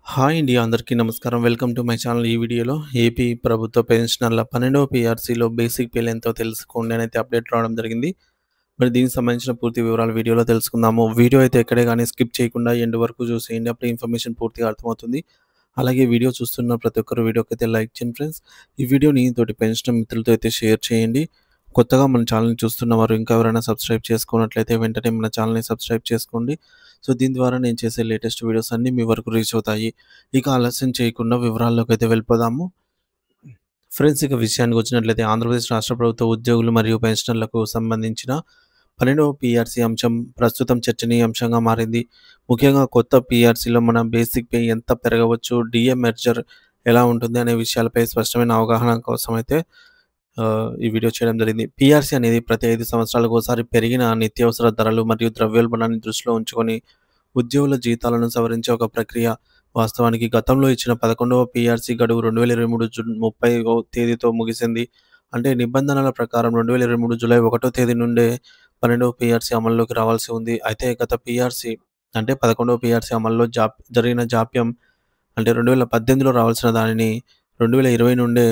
Hi అండి. అందరికీ నమస్కారం. Welcome to my channel. ఈ వీడియోలో ఏపీ ప్రభుత్వ పెన్షనర్ల 12వ పీఆర్సీలో బేసిక్ పేలు ఎంతో తెలుసుకోండి అనైతే అప్డేట్ రావడం జరిగింది. మరి దీనికి సంబంధించిన పూర్తి వివరాలు వీడియోలో తెలుసుకుందాము. వీడియో అయితే ఎక్కడే గానీ స్కిప్ చేయకుండా ఎండ్ వరకు చూసేయండి. అప్పుడు ఇన్ఫర్మేషన్ పూర్తిగా అర్థమవుతుంది. అలాగే వీడియో చూస్తున్న ప్రతి ఒక్కరు వీడియోకైతే లైక్ చేయండి ఫ్రెండ్స్. ఈ వీడియోని తోటి పెన్షనర్ మిత్రులతో అయితే షేర్ చేయండి. కొత్తగా మన ఛానల్‌ని చూస్తున్నవారు ఇంకా ఎవరైనా సబ్స్క్రైబ్ చేసుకోనట్లయితే వెంటనే మన ఛానల్‌ని సబ్స్క్రైబ్ చేసుకోండి. సో, దీని ద్వారా నేను చేసే లేటెస్ట్ వీడియోస్ అన్నీ మీ వరకు రీచ్ అవుతాయి. ఇక ఆలస్యం చేయకుండా వివరాల్లోకైతే వెళ్ళిపోదాము. ఫ్రెండ్స్, ఇక విషయానికొచ్చినట్లయితే ఆంధ్రప్రదేశ్ రాష్ట్ర ప్రభుత్వ ఉద్యోగులు మరియు పెన్షనర్లకు సంబంధించిన 12వ పీఆర్సీ అంశం ప్రస్తుతం చర్చనీయాంశంగా మారింది. ముఖ్యంగా కొత్త పీఆర్సీలో మన బేసిక్ పే ఎంత పెరగవచ్చు, డీఏ మెర్జర్ ఎలా ఉంటుంది అనే విషయాలపై స్పష్టమైన అవగాహన కోసమైతే ఈ వీడియో చేయడం జరిగింది. పీఆర్సీ అనేది ప్రతి 5 సంవత్సరాలకోసారి పెరిగిన నిత్యావసర ధరలు మరియు ద్రవ్యోల్బణాన్ని దృష్టిలో ఉంచుకొని ఉద్యోగుల జీతాలను సవరించే ఒక ప్రక్రియ. వాస్తవానికి గతంలో ఇచ్చిన 11వ పీఆర్సీ గడువు 2023 జూన్ 30వ తేదీతో ముగిసింది. అంటే నిబంధనల ప్రకారం 2023 జూలై 1వ తేదీ నుండే 12వ పీఆర్సీ అమల్లోకి రావాల్సి ఉంది. అయితే గత పీఆర్సీ అంటే 11వ పీఆర్సీ అమల్లో జరిగిన జాప్యం అంటే 2018లో రావాల్సిన దానిని 2020 నుండే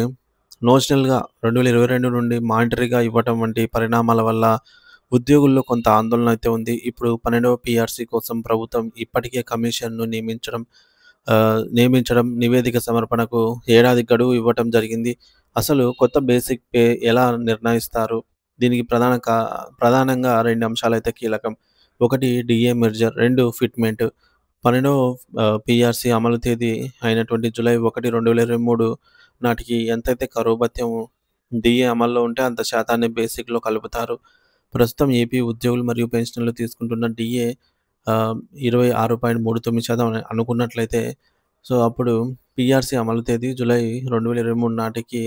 నోషనల్‌గా 2022 నుండి మానిటరీగా ఇవ్వటం వంటి పరిణామాల వల్ల ఉద్యోగుల్లో కొంత ఆందోళన అయితే ఉంది. ఇప్పుడు 12వ పీఆర్సీ కోసం ప్రభుత్వం ఇప్పటికే కమిషన్‌ను నియమించడం, నివేదిక సమర్పణకు ఏడాది గడువు ఇవ్వటం జరిగింది. అసలు కొత్త బేసిక్ పే ఎలా నిర్ణయిస్తారు? దీనికి ప్రధానంగా 2 అంశాలైతే కీలకం. ఒకటి డీఏ మెర్జర్, 2 ఫిట్‌మెంట్. 12వ పీఆర్సీ అమలు తేదీ అయినటువంటి జూలై 1, 2023 నాటికి ఎంతైతే కరువు భత్యం డీఏ అమల్లో ఉంటే అంత శాతాన్ని బేసిక్‌లో కలుపుతారు. ప్రస్తుతం ఏపీ ఉద్యోగులు మరియు పెన్షనర్లు తీసుకుంటున్న డీఏ 26.39% అని అనుకున్నట్లయితే సో, అప్పుడు పీఆర్సీ అమలు తేదీ జూలై 2023 నాటికి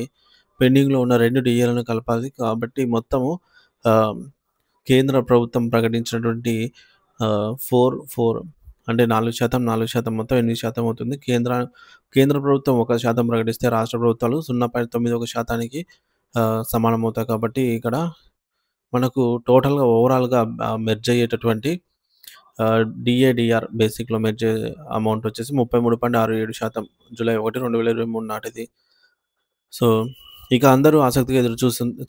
పెండింగ్‌లో ఉన్న 2 డీఏలను కలపాలి. కాబట్టి మొత్తము ఆహ్, కేంద్ర ప్రభుత్వం ప్రకటించినటువంటి 4 అంటే 4%, 4% మొత్తం 8% అవుతుంది. కేంద్ర ప్రభుత్వం 1% ప్రకటిస్తే రాష్ట్ర ప్రభుత్వాలు 0.91%కి సమానమవుతాయి. కాబట్టి ఇక్కడ మనకు టోటల్‌గా ఓవరాల్‌గా మెర్జ్ అయ్యేటటువంటి డీఏడీఆర్ బేసిక్‌లో మెర్జ్ అమౌంట్ వచ్చేసి 33.67% జూలై 1, 2023 నాటిది. సో, ఇక అందరూ ఆసక్తిగా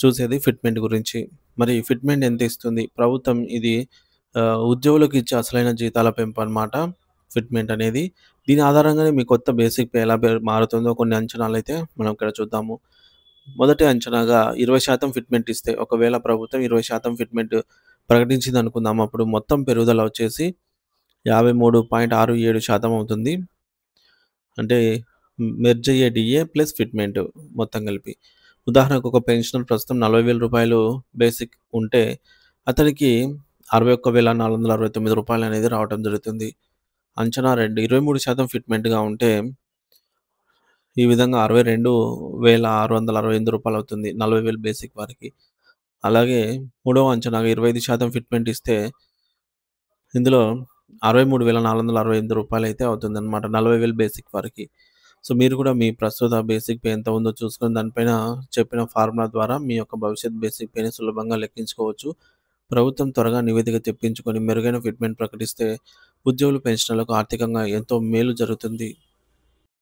చూసేది ఫిట్‌మెంట్ గురించి. మరి ఫిట్‌మెంట్ ఎంత ఇస్తుంది? ప్రభుత్వం ఇది ఉద్యోగులకు ఇచ్చే అసలైన జీతాల పెంపు అన్నమాట ఫిట్‌మెంట్ అనేది. దీని ఆధారంగానే మీ కొత్త బేసిక్ పే ఎలా మారుతుందో కొన్ని అంచనాలైతే మనం ఇక్కడ చూద్దాము. మొదటి అంచనాగా 20% ఫిట్‌మెంట్ ఇస్తే, ఒకవేళ ప్రభుత్వం 20% ఫిట్‌మెంట్ ప్రకటించిందనుకుందాం. అప్పుడు మొత్తం పెరుగుదల వచ్చేసి 53.67% అవుతుంది. అంటే మెర్జ్ అయ్యే డీఏ ప్లస్ ఫిట్‌మెంట్ మొత్తం కలిపి. ఉదాహరణకు ఒక పెన్షనర్ ప్రస్తుతం రూ. 40,000 బేసిక్ ఉంటే అతనికి రూ. 61,469 అనేది రావటం జరుగుతుంది. అంచనా 2 23% ఫిట్‌మెంట్‌గా ఉంటే ఈ విధంగా రూ. 62,668 అవుతుంది. 40,000 బేసిక్ వారికి. అలాగే మూడవ అంచనాగా 25% ఫిట్‌మెంట్ ఇస్తే ఇందులో రూ. 63,468 అయితే అవుతుందన్నమాట. 40,000 బేసిక్ వారికి. సో, మీరు కూడా మీ ప్రస్తుత బేసిక్ పే ఎంత ఉందో చూసుకొని దానిపైన చెప్పిన ఫార్ములా ద్వారా మీ యొక్క భవిష్యత్ బేసిక్ పేని సులభంగా లెక్కించుకోవచ్చు. ప్రభుత్వం త్వరగా నివేదిక తెప్పించుకొని మెరుగైన ఫిట్‌మెంట్ ప్రకటిస్తే ఉద్యోగులు, పెన్షనర్లకు ఆర్థికంగా ఎంతో మేలు జరుగుతుంది.